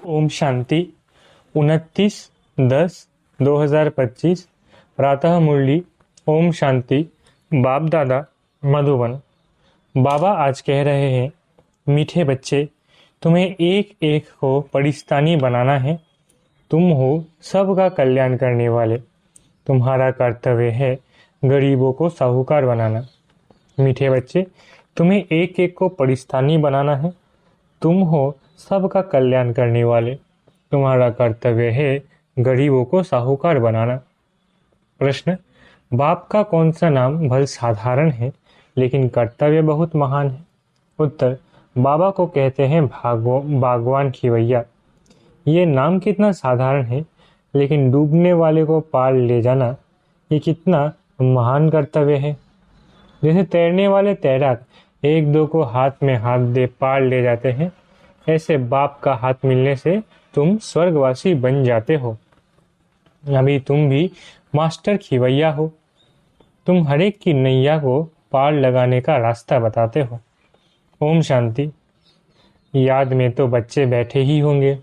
ओम शांति 29/10/2025 प्रातः मुरली। ओम शांति। बाप दादा मधुबन। बाबा आज कह रहे हैं, मीठे बच्चे, तुम्हें एक एक को परिस्तानी बनाना है। तुम हो सबका कल्याण करने वाले। तुम्हारा कर्तव्य है गरीबों को साहूकार बनाना। मीठे बच्चे, तुम्हें एक एक को परिस्तानी बनाना है। तुम हो सबका कल्याण करने वाले। तुम्हारा कर्तव्य है गरीबों को साहूकार बनाना। प्रश्न, बाप का कौन सा नाम भल साधारण है लेकिन कर्तव्य बहुत महान है? उत्तर, बाबा को कहते हैं बागवान खिवैया। ये नाम कितना साधारण है लेकिन डूबने वाले को पार ले जाना ये कितना महान कर्तव्य है। जैसे तैरने वाले तैराक एक दो को हाथ में हाथ दे पार ले जाते हैं, ऐसे बाप का हाथ मिलने से तुम स्वर्गवासी बन जाते हो। अभी तुम भी मास्टर खिवैया हो। तुम हरेक की नैया को पार लगाने का रास्ता बताते हो। ओम शांति। याद में तो बच्चे बैठे ही होंगे।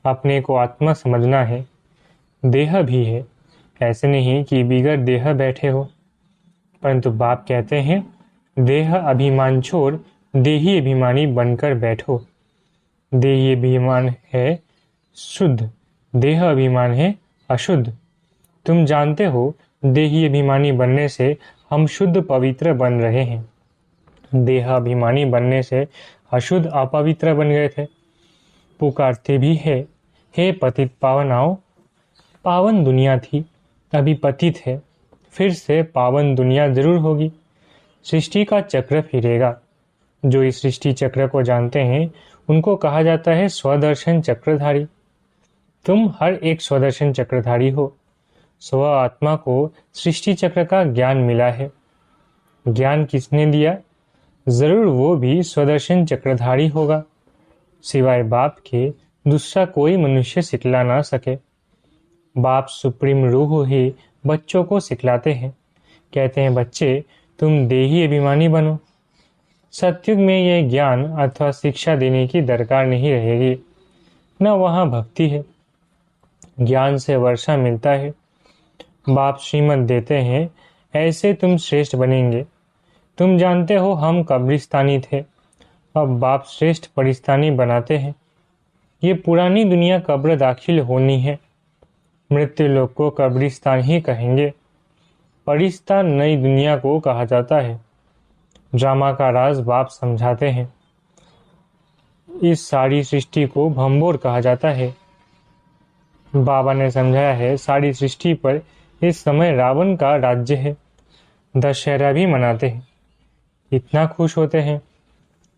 अपने को आत्मा समझना है। देह भी है, ऐसे नहीं कि बिगड़ देह बैठे हो। परंतु बाप कहते हैं, देह अभिमान छोड़ देही अभिमानी बनकर बैठो। देही अभिमान है शुद्ध, देह अभिमान है अशुद्ध। तुम जानते हो, देही अभिमानी बनने से हम शुद्ध पवित्र बन रहे हैं। देह अभिमानी बनने से अशुद्ध अपवित्र बन गए थे। पुकारते भी है, हे पतित पावन आओ। पावन दुनिया थी, अभी पतित है, फिर से पावन दुनिया जरूर होगी। सृष्टि का चक्र फिरेगा। जो इस सृष्टि चक्र को जानते हैं उनको कहा जाता है स्वदर्शन चक्रधारी। तुम हर एक स्वदर्शन चक्रधारी हो। स्व आत्मा को सृष्टि चक्र का ज्ञान मिला है। ज्ञान किसने दिया? जरूर वो भी स्वदर्शन चक्रधारी होगा। सिवाय बाप के दूसरा कोई मनुष्य सिखला ना सके। बाप सुप्रीम रूह ही बच्चों को सिखलाते हैं। कहते हैं, बच्चे तुम देही अभिमानी बनो। सतयुग में यह ज्ञान अथवा शिक्षा देने की दरकार नहीं रहेगी। न वहाँ भक्ति है। ज्ञान से वर्षा मिलता है। बाप श्रीमत देते हैं, ऐसे तुम श्रेष्ठ बनेंगे। तुम जानते हो हम कब्रिस्तानी थे, अब बाप श्रेष्ठ परिस्तानी बनाते हैं। ये पुरानी दुनिया कब्र दाखिल होनी है। मृत्यु लोक को कब्रिस्तान ही कहेंगे। परिस्तान नई दुनिया को कहा जाता है। ड्रामा का राज बाप समझाते हैं। इस सारी सृष्टि को भंबोर कहा जाता है। बाबा ने समझाया है, सारी सृष्टि पर इस समय रावण का राज्य है। दशहरा भी मनाते हैं, इतना खुश होते हैं।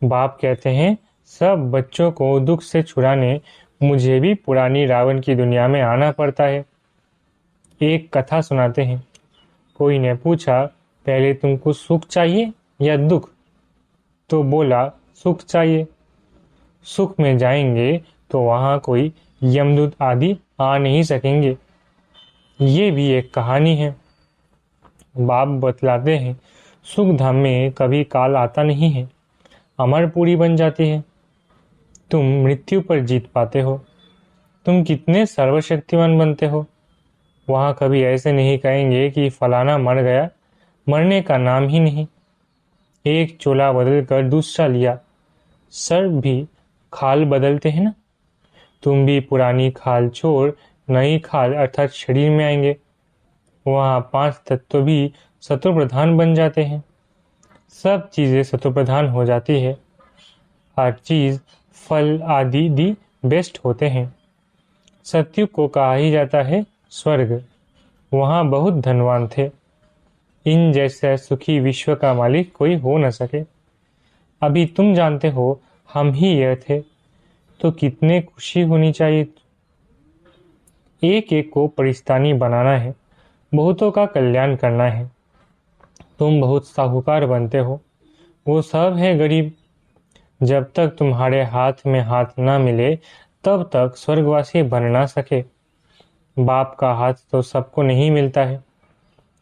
बाप कहते हैं, सब बच्चों को दुख से छुड़ाने मुझे भी पुरानी रावण की दुनिया में आना पड़ता है। एक कथा सुनाते हैं। कोई ने पूछा, पहले तुमको सुख चाहिए या दुख? तो बोला, सुख चाहिए। सुख में जाएंगे तो वहां कोई यमदूत आदि आ नहीं सकेंगे। ये भी एक कहानी है। बाप बतलाते हैं, सुख धाम में कभी काल आता नहीं है, अमरपुरी बन जाती है। तुम मृत्यु पर जीत पाते हो। तुम कितने सर्वशक्तिमान बनते हो। वहां कभी ऐसे नहीं कहेंगे कि फलाना मर गया, मरने का नाम ही नहीं। एक चोला बदल कर दूसरा लिया। सर भी खाल बदलते हैं ना। तुम भी पुरानी खाल छोड़ नई खाल अर्थात शरीर में आएंगे। वहाँ 5 तत्व भी सत्व प्रधान बन जाते हैं। सब चीजें सत्व प्रधान हो जाती है। हर चीज फल आदि दी बेस्ट होते हैं। सत्युग को कहा ही जाता है स्वर्ग। वहाँ बहुत धनवान थे। इन जैसा सुखी विश्व का मालिक कोई हो न सके। अभी तुम जानते हो हम ही यह थे, तो कितने खुशी होनी चाहिए। एक एक को परिस्तानी बनाना है, बहुतों का कल्याण करना है। तुम बहुत साहूकार बनते हो, वो सब है गरीब। जब तक तुम्हारे हाथ में हाथ ना मिले तब तक स्वर्गवासी बन ना सके। बाप का हाथ तो सबको नहीं मिलता है।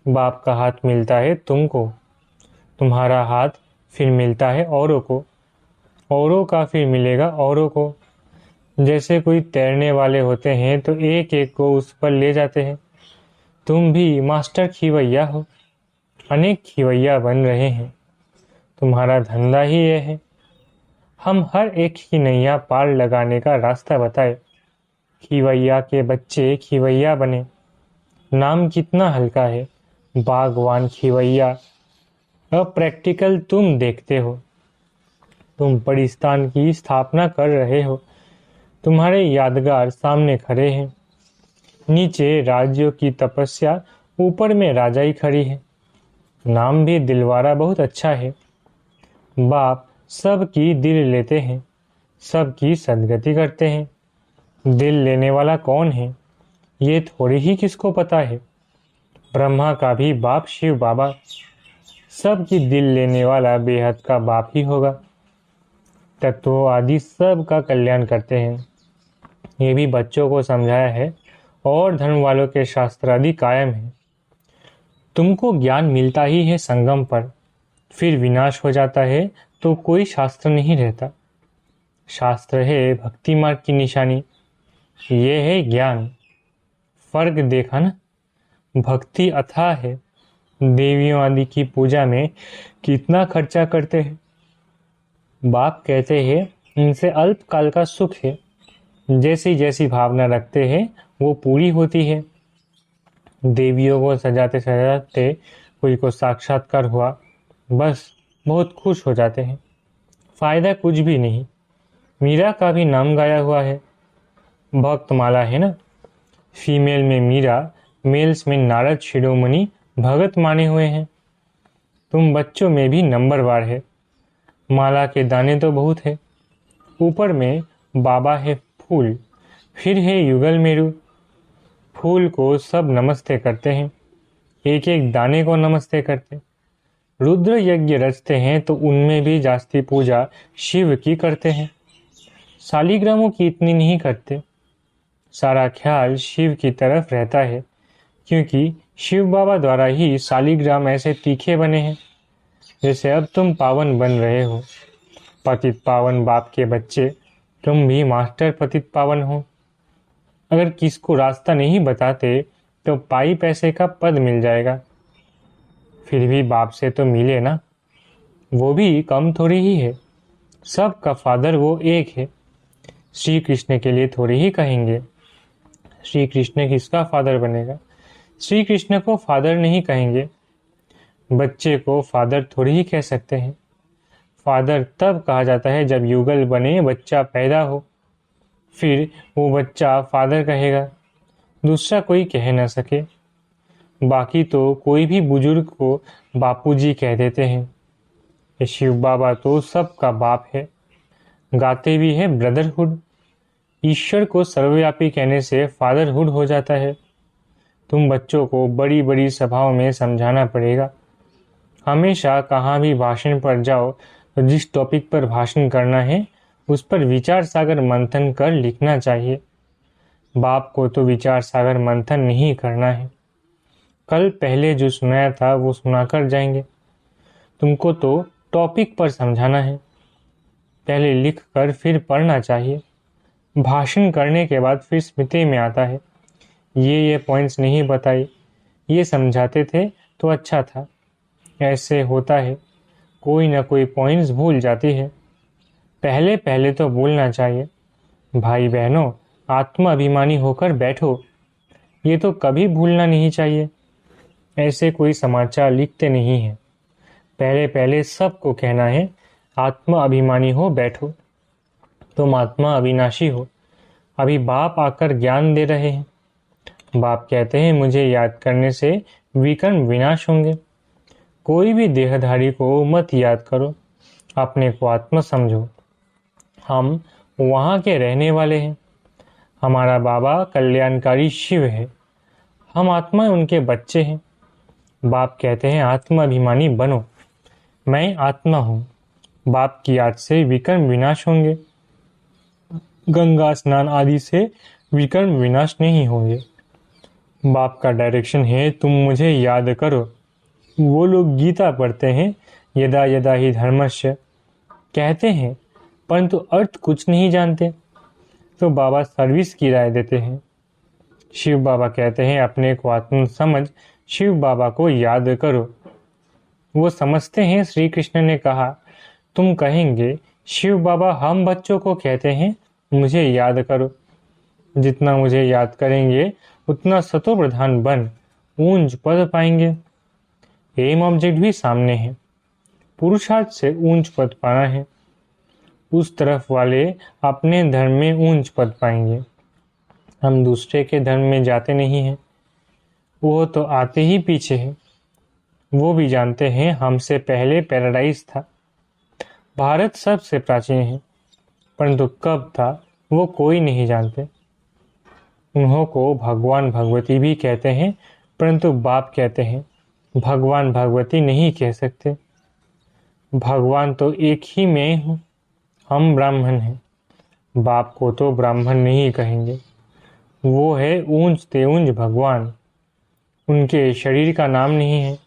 बाप का हाथ मिलता है तुमको। तुम्हारा हाथ फिर मिलता है औरों को। औरों का फिर मिलेगा औरों को। जैसे कोई तैरने वाले होते हैं तो एक एक को उस पर ले जाते हैं। तुम भी मास्टर खिवैया हो, अनेक खिवैया बन रहे हैं। तुम्हारा धंधा ही यह है। हम हर एक की नैया पार लगाने का रास्ता बताए। खिवैया के बच्चे खिवैया बने। नाम कितना हल्का है, बागवान खिवैया। अब प्रैक्टिकल तुम देखते हो। तुम परिस्तान की स्थापना कर रहे हो। तुम्हारे यादगार सामने खड़े हैं। नीचे राज्यों की तपस्या, ऊपर में राजाई खड़ी है। नाम भी दिलवारा बहुत अच्छा है। बाप सबकी दिल लेते हैं, सबकी सदगति करते हैं। दिल लेने वाला कौन है ये थोड़ी ही किसको पता है। ब्रह्मा का भी बाप शिव बाबा, सबकी दिल लेने वाला बेहद का बाप ही होगा। तत्वों आदि सब का कल्याण करते हैं। ये भी बच्चों को समझाया है और धर्म वालों के शास्त्र आदि कायम है। तुमको ज्ञान मिलता ही है संगम पर, फिर विनाश हो जाता है तो कोई शास्त्र नहीं रहता। शास्त्र है भक्ति मार्ग की निशानी, ये है ज्ञान। फर्क देखा ना, भक्ति अथाह है। देवियों आदि की पूजा में कितना खर्चा करते हैं। बाप कहते हैं इनसे अल्पकाल का सुख है। जैसी जैसी भावना रखते हैं वो पूरी होती है। देवियों को सजाते सजाते कोई को साक्षात्कार हुआ, बस बहुत खुश हो जाते हैं। फायदा कुछ भी नहीं। मीरा का भी नाम गाया हुआ है। भक्तमाला है ना, फीमेल में मीरा, मेल्स में नारद शिरोमणि भगत माने हुए हैं। तुम बच्चों में भी नंबरवार है। माला के दाने तो बहुत है। ऊपर में बाबा है फूल, फिर है युगल मेरू। फूल को सब नमस्ते करते हैं, एक एक दाने को नमस्ते करते। रुद्र यज्ञ रचते हैं तो उनमें भी जास्ती पूजा शिव की करते हैं। शालिग्रामों की इतनी नहीं करते। सारा ख्याल शिव की तरफ रहता है, क्योंकि शिव बाबा द्वारा ही शालिग्राम ऐसे तीखे बने हैं। जैसे अब तुम पावन बन रहे हो, पतित पावन बाप के बच्चे, तुम भी मास्टर पतित पावन हो। अगर किसको रास्ता नहीं बताते तो पाई पैसे का पद मिल जाएगा। फिर भी बाप से तो मिले ना, वो भी कम थोड़ी ही है। सबका फादर वो एक है। श्री कृष्ण के लिए थोड़ी ही कहेंगे। श्री कृष्ण किसका फादर बनेगा। श्री कृष्ण को फादर नहीं कहेंगे। बच्चे को फादर थोड़ी ही कह सकते हैं। फादर तब कहा जाता है जब युगल बने बच्चा पैदा हो, फिर वो बच्चा फादर कहेगा, दूसरा कोई कह ना सके। बाकी तो कोई भी बुजुर्ग को बापूजी कह देते हैं। ये शिव बाबा तो सबका बाप है। गाते भी है ब्रदरहुड। ईश्वर को सर्वव्यापी कहने से फादरहुड हो जाता है। तुम बच्चों को बड़ी बड़ी सभाओं में समझाना पड़ेगा। हमेशा कहाँ भी भाषण पर जाओ तो जिस टॉपिक पर भाषण करना है उस पर विचार सागर मंथन कर लिखना चाहिए। बाप को तो विचार सागर मंथन नहीं करना है। कल पहले जो सुनाया था वो सुनाकर जाएंगे। तुमको तो टॉपिक पर समझाना है। पहले लिख कर फिर पढ़ना चाहिए। भाषण करने के बाद फिर स्मृति में आता है, ये पॉइंट्स नहीं बताई, ये समझाते थे तो अच्छा था। ऐसे होता है, कोई ना कोई पॉइंट्स भूल जाती है। पहले पहले तो बोलना चाहिए। भाई बहनों, आत्मा अभिमानी होकर बैठो, ये तो कभी भूलना नहीं चाहिए। ऐसे कोई समाचार लिखते नहीं हैं। पहले पहले सबको कहना है, आत्मा अभिमानी हो बैठो। तुम आत्मा अविनाशी हो। अभी बाप आकर ज्ञान दे रहे हैं। बाप कहते हैं मुझे याद करने से विकर्म विनाश होंगे। कोई भी देहधारी को मत याद करो, अपने को आत्मा समझो। हम वहाँ के रहने वाले हैं। हमारा बाबा कल्याणकारी शिव है। हम आत्मा उनके बच्चे हैं। बाप कहते हैं आत्मा अभिमानी बनो। मैं आत्मा हूँ। बाप की याद से विकर्म विनाश होंगे। गंगा स्नान आदि से विकर्म विनाश नहीं होंगे। बाप का डायरेक्शन है तुम मुझे याद करो। वो लोग गीता पढ़ते हैं, यदा यदा ही धर्मस्य कहते हैं, परंतु अर्थ कुछ नहीं जानते। तो बाबा सर्विस की राय देते हैं। शिव बाबा कहते हैं अपने को आत्म समझ शिव बाबा को याद करो। वो समझते हैं श्री कृष्ण ने कहा तुम कहेंगे शिव बाबा हम बच्चों को कहते हैं मुझे याद करो। जितना मुझे याद करेंगे उतना सतो प्रधान बन ऊंच पद पाएंगे। एम ऑब्जेक्ट भी सामने है, पुरुषार्थ से ऊंच पद पाना है। उस तरफ वाले अपने धर्म में ऊंच पद पाएंगे। हम दूसरे के धर्म में जाते नहीं हैं, वो तो आते ही पीछे हैं। वो भी जानते हैं हमसे पहले पैराडाइज था। भारत सबसे प्राचीन है, परंतु कब था वो कोई नहीं जानते। उन्हों को भगवान भगवती भी कहते हैं, परंतु बाप कहते हैं भगवान भगवती नहीं कह सकते। भगवान तो एक ही मैं हूँ, हम ब्राह्मण हैं। बाप को तो ब्राह्मण नहीं कहेंगे, वो है ऊंच ते ऊंच भगवान। उनके शरीर का नाम नहीं है,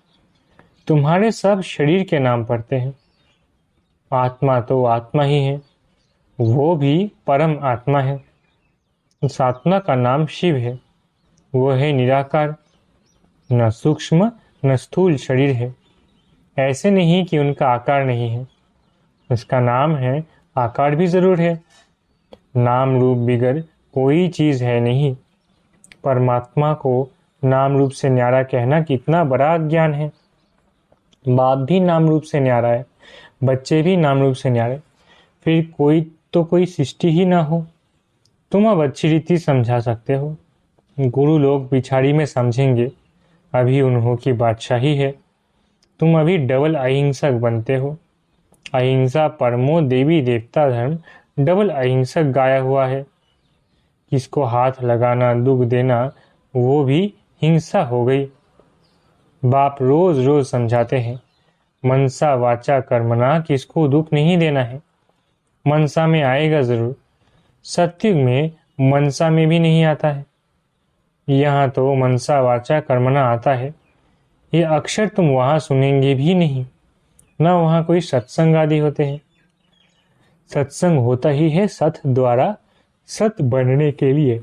तुम्हारे सब शरीर के नाम पड़ते हैं। आत्मा तो आत्मा ही है, वो भी परम आत्मा है। उस आत्मा का नाम शिव है, वो है निराकार, न सूक्ष्म न स्थूल शरीर है। ऐसे नहीं कि उनका आकार नहीं है, उसका नाम है, आकार भी जरूर है। नाम रूप बिगर कोई चीज है नहीं। परमात्मा को नाम रूप से न्यारा कहना कितना बड़ा ज्ञान है। बाप भी नाम रूप से न्यारा है, बच्चे भी नाम रूप से न्यारे। फिर कोई सृष्टि ही ना हो। तुम अब अच्छी रीति समझा सकते हो। गुरु लोग पिछाड़ी में समझेंगे, अभी उन्हों की बादशाही है। तुम अभी डबल अहिंसक बनते हो। अहिंसा परमो देवी देवता धर्म डबल अहिंसक गाया हुआ है। किसको हाथ लगाना दुख देना वो भी हिंसा हो गई। बाप रोज रोज समझाते हैं मनसा वाचा कर्मना किसको दुख नहीं देना है। मनसा में आएगा जरूर, सत्युग में मनसा में भी नहीं आता है। यहाँ तो मनसा वाचा कर्मना आता है। ये अक्षर तुम वहां सुनेंगे भी नहीं, ना वहां कोई सत्संग आदि होते हैं। सत्संग होता ही है सत द्वारा, सत बनने के लिए।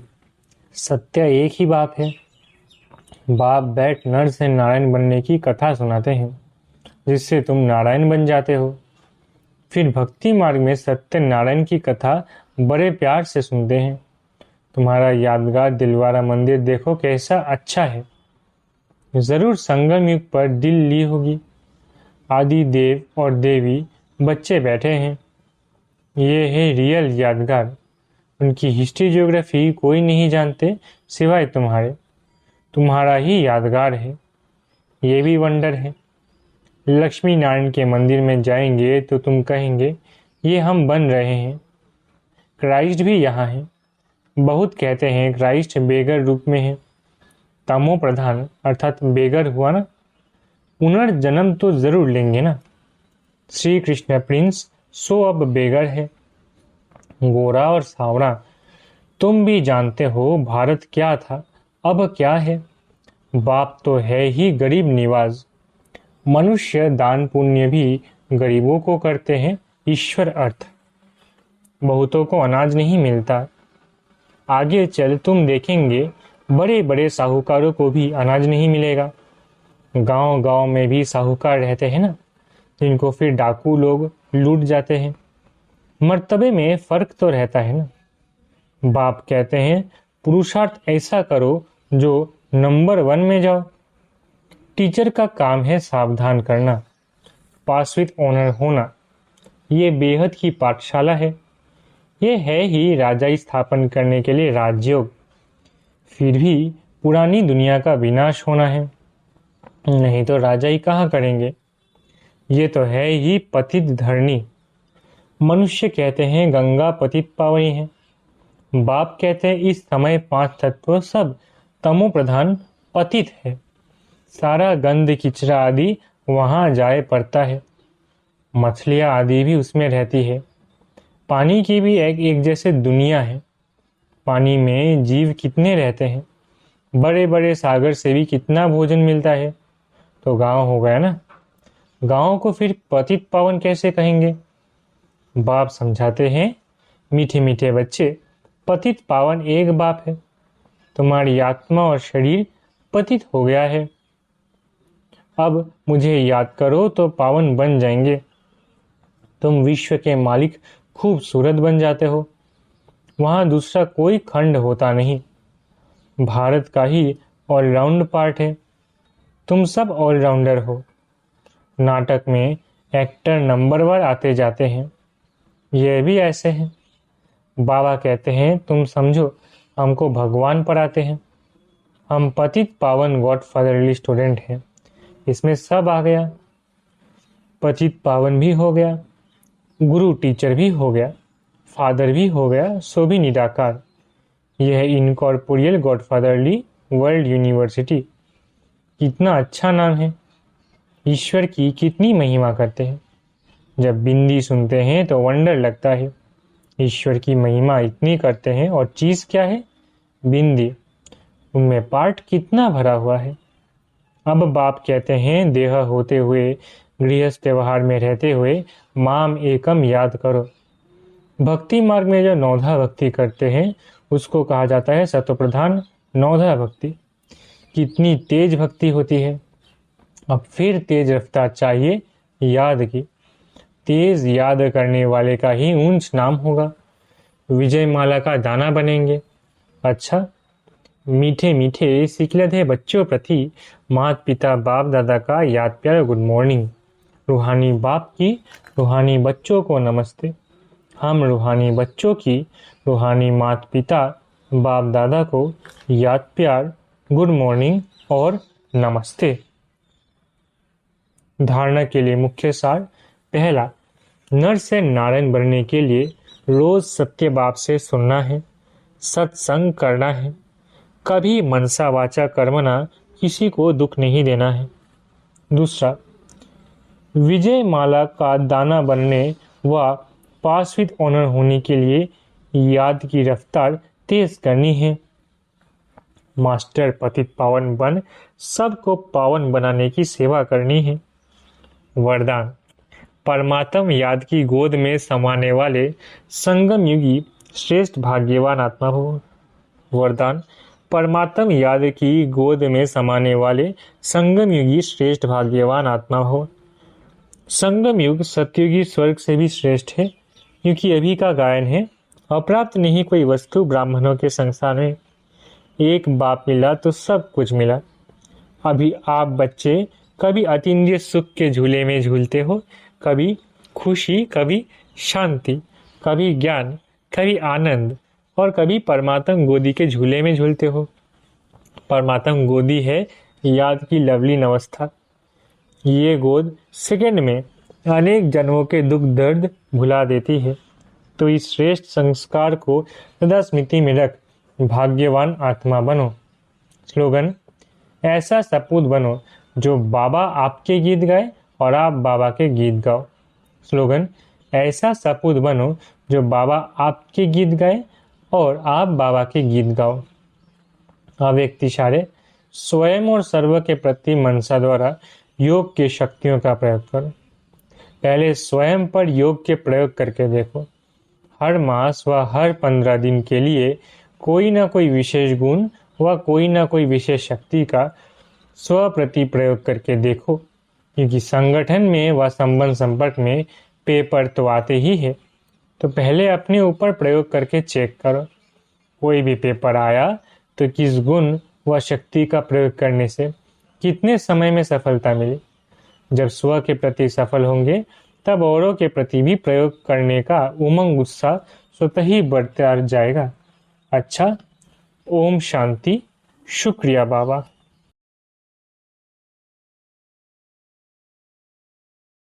सत्य एक ही बाप है। बाप बैठ नर से नारायण बनने की कथा सुनाते हैं, जिससे तुम नारायण बन जाते हो। फिर भक्ति मार्ग में सत्य नारायण की कथा बड़े प्यार से सुनते हैं। तुम्हारा यादगार दिलवारा मंदिर देखो कैसा अच्छा है। जरूर संगम युग पर दिल ली होगी। आदि देव और देवी बच्चे बैठे हैं। ये है रियल यादगार। उनकी हिस्ट्री ज्योग्राफी कोई नहीं जानते सिवाय तुम्हारे। तुम्हारा ही यादगार है। ये भी वंडर है। लक्ष्मी नारायण के मंदिर में जाएंगे तो तुम कहेंगे ये हम बन रहे हैं। क्राइस्ट भी यहाँ है। बहुत कहते हैं क्राइस्ट बेगर रूप में है। तमो प्रधान अर्थात बेगर हुआ ना, पुनर्जन्म तो जरूर लेंगे ना। श्री कृष्ण प्रिंस सो अब बेगर है। गोरा और सावरा तुम भी जानते हो भारत क्या था अब क्या है। बाप तो है ही गरीब निवाज। मनुष्य दान पुण्य भी गरीबों को करते हैं ईश्वर अर्थ। बहुतों को अनाज नहीं मिलता। आगे चल तुम देखेंगे बड़े बड़े साहूकारों को भी अनाज नहीं मिलेगा। गांव गांव में भी साहूकार रहते हैं ना, जिनको फिर डाकू लोग लूट जाते हैं। मर्तबे में फर्क तो रहता है ना। बाप कहते हैं पुरुषार्थ ऐसा करो जो नंबर 1 में जाओ। टीचर का काम है सावधान करना, पास विद ऑनर होना। ये बेहद की पाठशाला है। ये है ही राजाई स्थापन करने के लिए राजयोग। फिर भी पुरानी दुनिया का विनाश होना है, नहीं तो राजाई कहाँ करेंगे। ये तो है ही पतित धरणी। मनुष्य कहते हैं गंगा पतित पावनी है। बाप कहते हैं इस समय 5 तत्व सब तमो प्रधान पतित है। सारा गंध किचरा आदि वहां जाए पड़ता है। मछलियां आदि भी उसमें रहती है। पानी की भी एक जैसे दुनिया है। पानी में जीव कितने रहते हैं। बड़े बड़े सागर से भी कितना भोजन मिलता है। तो गांव हो गया ना। गांव को फिर पतित पावन कैसे कहेंगे। बाप समझाते हैं मीठे मीठे बच्चे, पतित पावन एक बाप है। तुम्हारी आत्मा और शरीर पतित हो गया है। अब मुझे याद करो तो पावन बन जाएंगे। तुम विश्व के मालिक खूबसूरत बन जाते हो। वहां दूसरा कोई खंड होता नहीं। भारत का ही ऑलराउंड पार्ट है। तुम सब ऑलराउंडर हो। नाटक में एक्टर नंबरवार आते जाते हैं। यह भी ऐसे हैं। बाबा कहते हैं तुम समझो हमको भगवान पढ़ाते हैं। हम पतित पावन गॉड फादरली स्टूडेंट हैं। इसमें सब आ गया। पतित पावन भी हो गया, गुरु टीचर भी हो गया, फादर भी हो गया, सो भी निराकार। यह इनकॉर्पोरियल गॉडफादरली वर्ल्ड यूनिवर्सिटी। कितना अच्छा नाम है। ईश्वर की कितनी महिमा करते हैं। जब बिंदी सुनते हैं तो वंडर लगता है। ईश्वर की महिमा इतनी करते हैं और चीज क्या है? बिंदी। उनमें पार्ट कितना भरा हुआ है। अब बाप कहते हैं देह होते हुए, गृहस्थ व्यवहार में रहते हुए माम एकम याद करो। भक्ति मार्ग में जो नौधा भक्ति करते हैं उसको कहा जाता है सत्वप्रधान नौधा भक्ति। कितनी तेज भक्ति होती है। अब फिर तेज रफ्तार चाहिए याद की। तेज याद करने वाले का ही ऊंच नाम होगा। विजय माला का दाना बनेंगे। अच्छा, मीठे मीठे सिकलधे बच्चों प्रति माता पिता बाप दादा का याद प्यार गुड मॉर्निंग। रूहानी बाप की रूहानी बच्चों को नमस्ते। हम रूहानी बच्चों की रूहानी माता पिता बाप दादा को याद प्यार गुड मॉर्निंग और नमस्ते। धारणा के लिए मुख्य सार। पहला, नर से नारायण बनने के लिए रोज सत्य बाप से सुनना है, सत्संग करना है। कभी मनसा वाचा कर्मना किसी को दुख नहीं देना है। दूसरा, विजय माला का दाना बनने व पास विद ऑनर होने के लिए याद की रफ्तार तेज करनी है। मास्टर पतित पावन बन सबको पावन बनाने की सेवा करनी है। वरदान, परमात्म याद की गोद में समाने वाले संगम युगी श्रेष्ठ भाग्यवान आत्मा हो। वरदान, परमात्म याद की गोद में समाने वाले संगम युगी श्रेष्ठ भाग्यवान आत्मा हो। संगम युग सतयुगी स्वर्ग से भी श्रेष्ठ है, क्योंकि अभी का गायन है अप्राप्त नहीं कोई वस्तु ब्राह्मणों के संसार में। एक बाप मिला तो सब कुछ मिला। अभी आप बच्चे कभी अतीन्द्रिय सुख के झूले में झूलते हो, कभी खुशी, कभी शांति, कभी ज्ञान, कभी आनंद और कभी परमात्म गोदी के झूले में झूलते हो। परमात्म गोदी है याद की लवली अवस्था। ये गोद सेकंड में अनेक जन्मों के दुख दर्द भुला देती है। तो इस श्रेष्ठ संस्कार को सदा स्मृति में रख भाग्यवान आत्मा बनो। स्लोगन, ऐसा सपूत बनो जो बाबा आपके गीत गाए और आप बाबा के गीत गाओ। स्लोगन, ऐसा सपूत बनो जो बाबा आपके गीत गाए और आप बाबा के गीत गाओ। अव्यक्त इशारे, स्वयं और सर्व के प्रति मनसा द्वारा योग की शक्तियों का प्रयोग करो। पहले स्वयं पर योग के प्रयोग करके देखो। हर मास व हर 15 दिन के लिए कोई ना कोई विशेष गुण व कोई ना कोई विशेष शक्ति का स्व प्रति प्रयोग करके देखो, क्योंकि संगठन में व संबंध संपर्क में पेपर तो आते ही है। तो पहले अपने ऊपर प्रयोग करके चेक करो। कोई भी पेपर आया तो किस गुण व शक्ति का प्रयोग करने से कितने समय में सफलता मिली। जब स्व के प्रति सफल होंगे तब औरों के प्रति भी प्रयोग करने का उमंग उत्साह स्वतः ही बढ़ता जाएगा। अच्छा, ओम शांति। शुक्रिया बाबा।